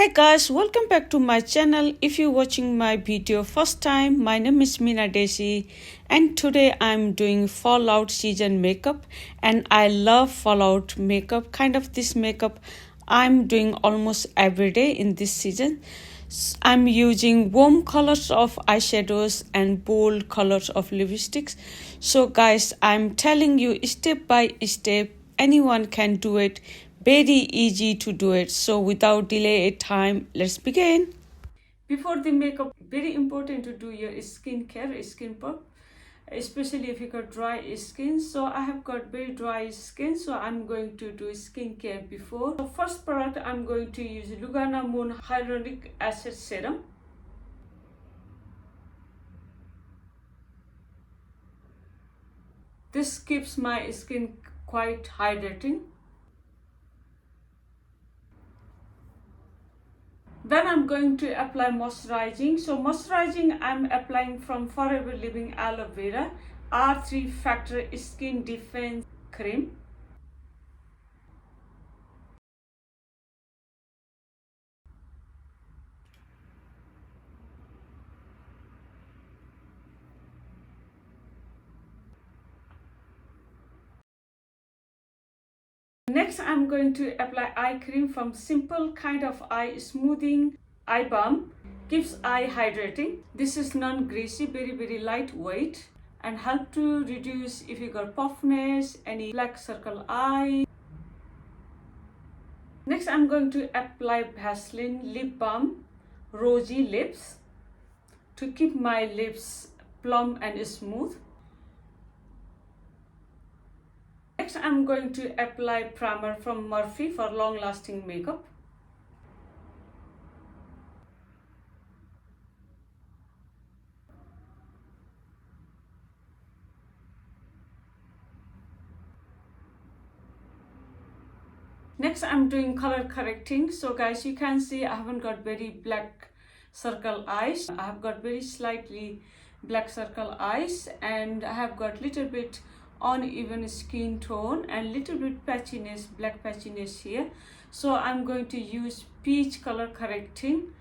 Hi guys, welcome back to my channel. If you're watching my video first time, my name is Meena Desi and today I'm doing fallout season makeup, and I love fallout makeup. Kind of this makeup I'm doing almost every day in this season. I'm using warm colors of eyeshadows and bold colors of lipsticks. So guys, I'm telling you step by step, anyone can do it. Very easy to do it. So without delay time, let's begin. Before the makeup, very important to do your skincare, skin prep, especially if you got dry skin. So I have got very dry skin, so I'm going to do skincare before. The first product I'm going to use LUGUNA Moon Hyaluronic Acid Serum. This keeps my skin quite hydrating. Then I'm going to apply moisturizing. So moisturizing I'm applying from Forever Living Aloe Vera R3 Factor Skin Defense Cream. Next I'm going to apply eye cream from Simple Kind of Eye Smoothing Eye Balm. Keeps eye hydrating. This is non-greasy, very lightweight, and help to reduce if you got puffiness, any black circle eye. Next I'm going to apply VASELINE Lip Balm Rosy Lips to keep my lips plump and smooth. Next I'm going to apply primer from MORPHE for long lasting makeup. Next I'm doing color correcting. So guys, you can see I haven't got very black circle eyes. I have got very slightly black circle eyes, and I have got little bit uneven skin tone and little bit patchiness, black patchiness here. So I'm going to use peach color correcting.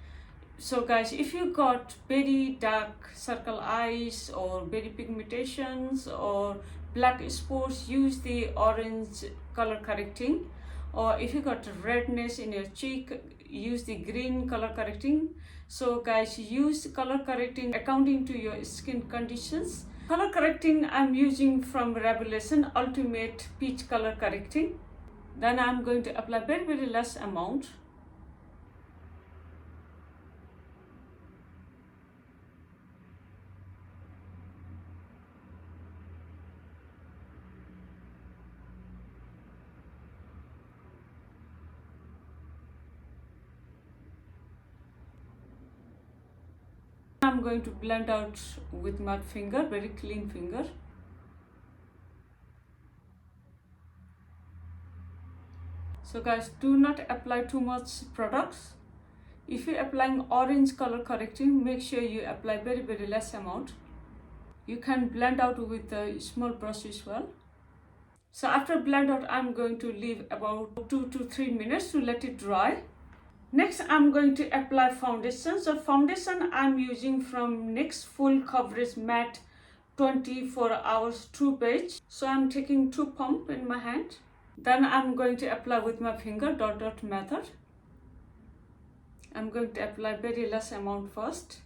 So guys, if you got very dark circle eyes or very pigmentations or black spots, use the orange color correcting. Or if you got redness in your cheek, use the green color correcting. So guys, use color correcting according to your skin conditions. Color correcting I'm using from Revelation Ultimate Peach Color Correcting. Then I'm going to apply very less amount. I'm going to blend out with my finger, very clean finger. So guys, do not apply too much products. If you're applying orange color correcting, make sure you apply very less amount. You can blend out with a small brush as well. So after blend out, I'm going to leave about 2 to 3 minutes to let it dry. Next, I'm going to apply foundation. So foundation I'm using from NYX Full Coverage Matte 24 Hours True Beige. So I'm taking 2 pumps in my hand. Then I'm going to apply with my finger, dot method. I'm going to apply very less amount first.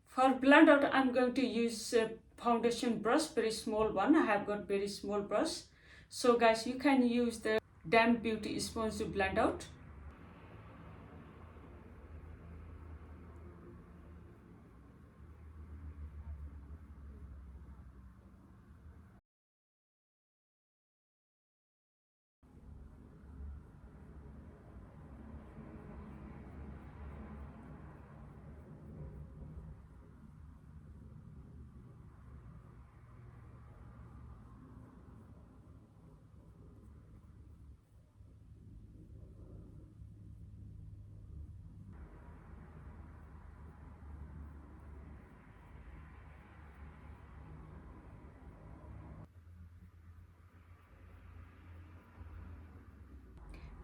For blend out, I'm going to use a foundation brush, very small one. I have got very small brush. So guys, you can use the damp beauty sponge to blend out.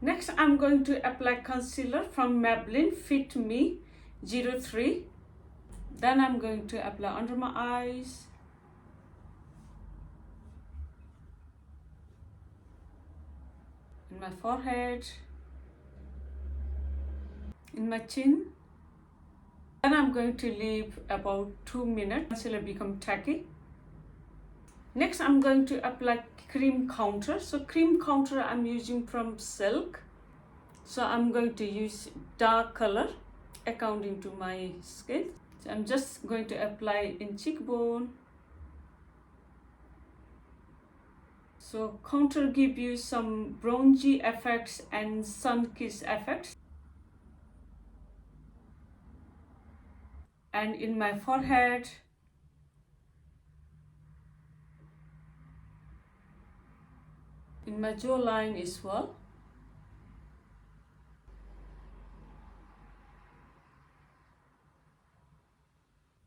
Next, I'm going to apply concealer from Maybelline Fit Me 03. Then I'm going to apply under my eyes, in my forehead, in my chin. Then I'm going to leave about 2 minutes until it becomes tacky. Next, I'm going to apply cream counter. So cream counter I'm using from Silk. So I'm going to use dark color according to my skin. So I'm just going to apply in cheekbone. So counter give you some bronzy effects and sun kiss effects. And in my forehead, in my jawline as well.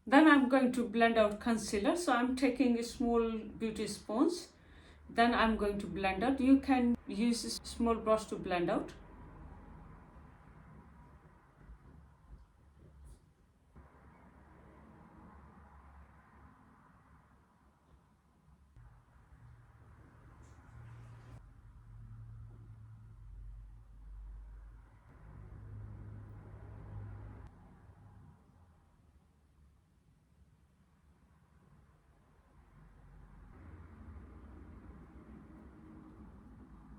Then I'm going to blend out concealer. So I'm taking a small beauty sponge. Then I'm going to blend out. You can use a small brush to blend out.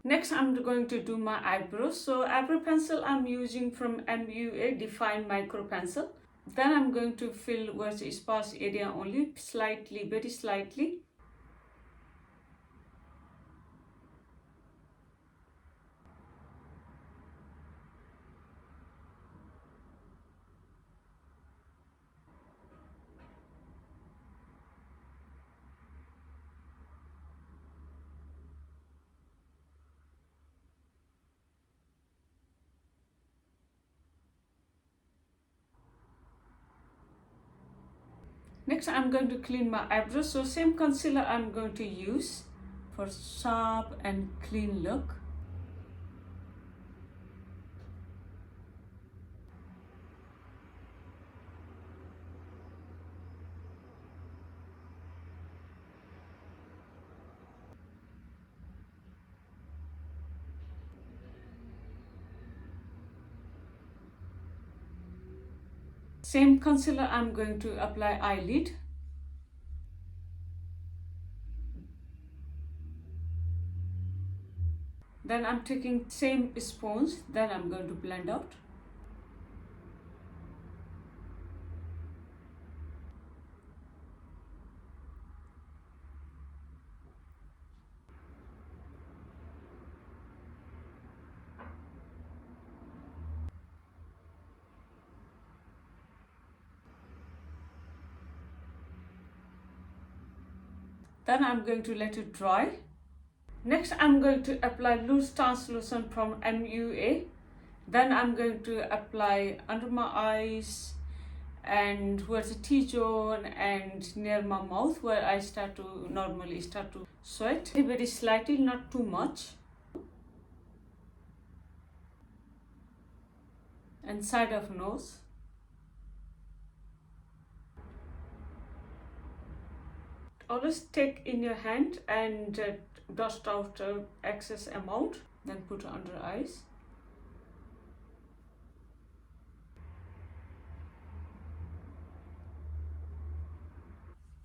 Next, I'm going to do my eyebrows. So eyebrow pencil I'm using from MUA Define Micro Pencil. Then I'm going to fill where the sparse area only, slightly, very slightly. Next, I'm going to clean my eyebrows. So same concealer I'm going to use for sharp and clean look. Same concealer I'm going to apply eyelid. Then I'm taking same sponge, then I'm going to blend out. Then I'm going to let it dry. Next, I'm going to apply loose translucent from MUA. Then I'm going to apply under my eyes and where's the T-zone and near my mouth where I normally start to sweat. Very slightly, not too much. And side of nose. Always take in your hand and dust out excess amount, then put under eyes.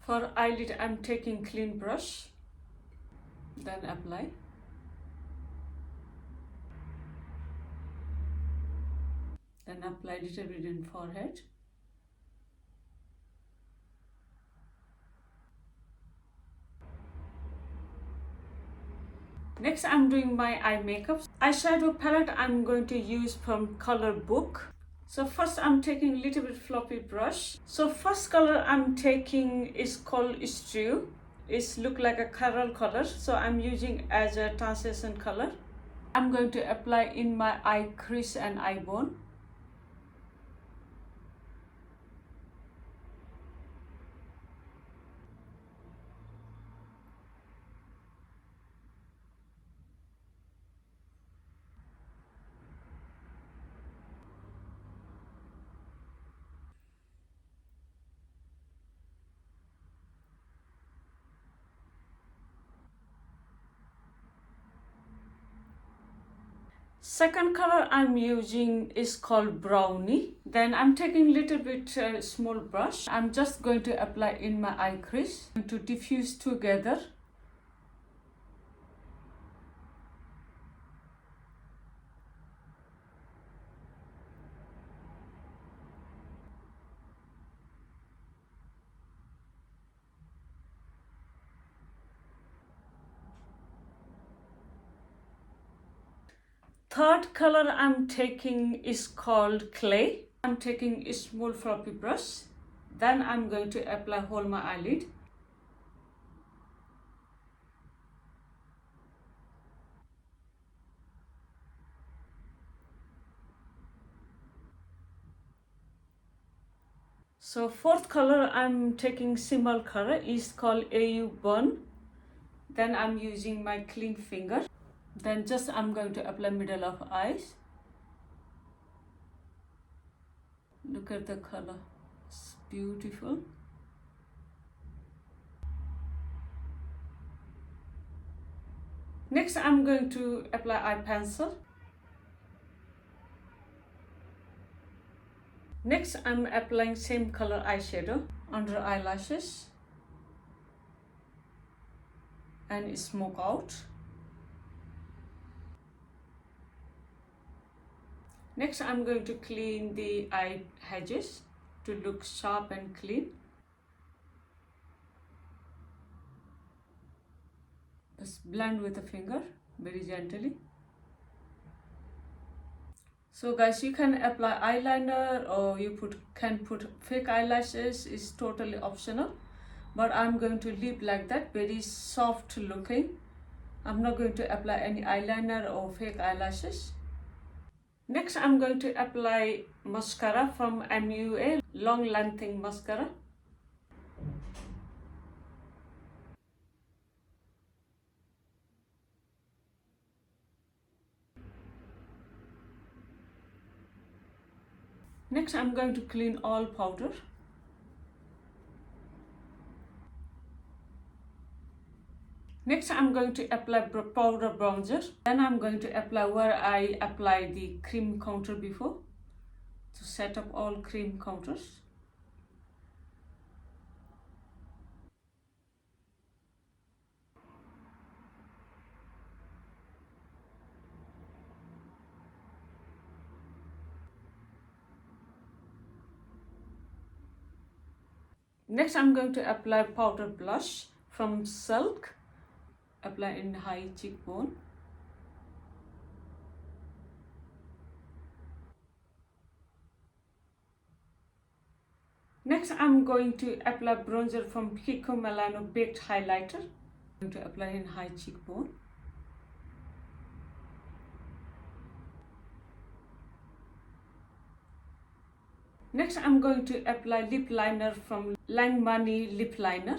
For eyelid, I'm taking clean brush, then apply. Then apply a little bit in forehead. Next, I'm doing my eye makeup. Eyeshadow palette I'm going to use from Color Book. So first I'm taking a little bit floppy brush. So first color I'm taking is called Stew. It's look like a coral color. So I'm using as a translucent color. I'm going to apply in my eye crease and eye bone. Second color I'm using is called Brownie. Then I'm taking little bit small brush. I'm just going to apply in my eye crease to diffuse together. Third color I'm taking is called Clay. I'm taking a small floppy brush. Then I'm going to apply whole my eyelid. So fourth color I'm taking simple color is called AU Burn. Then I'm using my clean finger. Then just I'm going to apply middle of eyes. Look at the color, it's beautiful. Next I'm going to apply eye pencil. Next I'm applying same color eyeshadow under eyelashes and smoke out. Next I'm going to clean the eye edges to look sharp and clean. Just blend with the finger very gently. So guys, you can apply eyeliner or you can put fake eyelashes, is totally optional. But I'm going to leave like that, very soft looking. I'm not going to apply any eyeliner or fake eyelashes. Next I'm going to apply mascara from MUA, long lengthening mascara. Next I'm going to clean all powder. Next I'm going to apply powder bronzer. Then I'm going to apply where I applied the cream contour before, to set up all cream contours. Next I'm going to apply powder blush from Silk. Apply in high cheekbone. Next I'm going to apply bronzer from KIKO Milano Baked Highlighter. I'm going to apply in high cheekbone. Next I'm going to apply lip liner from Langmani lip liner.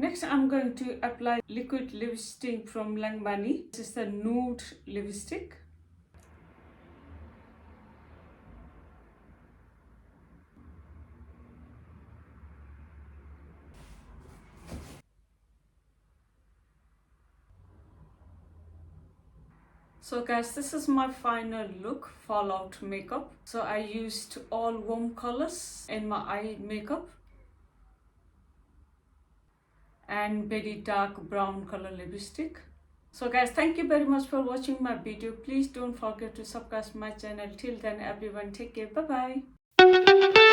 Next I'm going to apply liquid lipstick from Langmani. This is the nude lipstick. So guys, this is my final look, fallout makeup. So I used all warm colors in my eye makeup and very dark brown color lipstick. So guys, thank you very much for watching my video. Please don't forget to subscribe my channel. Till then everyone, take care. Bye bye.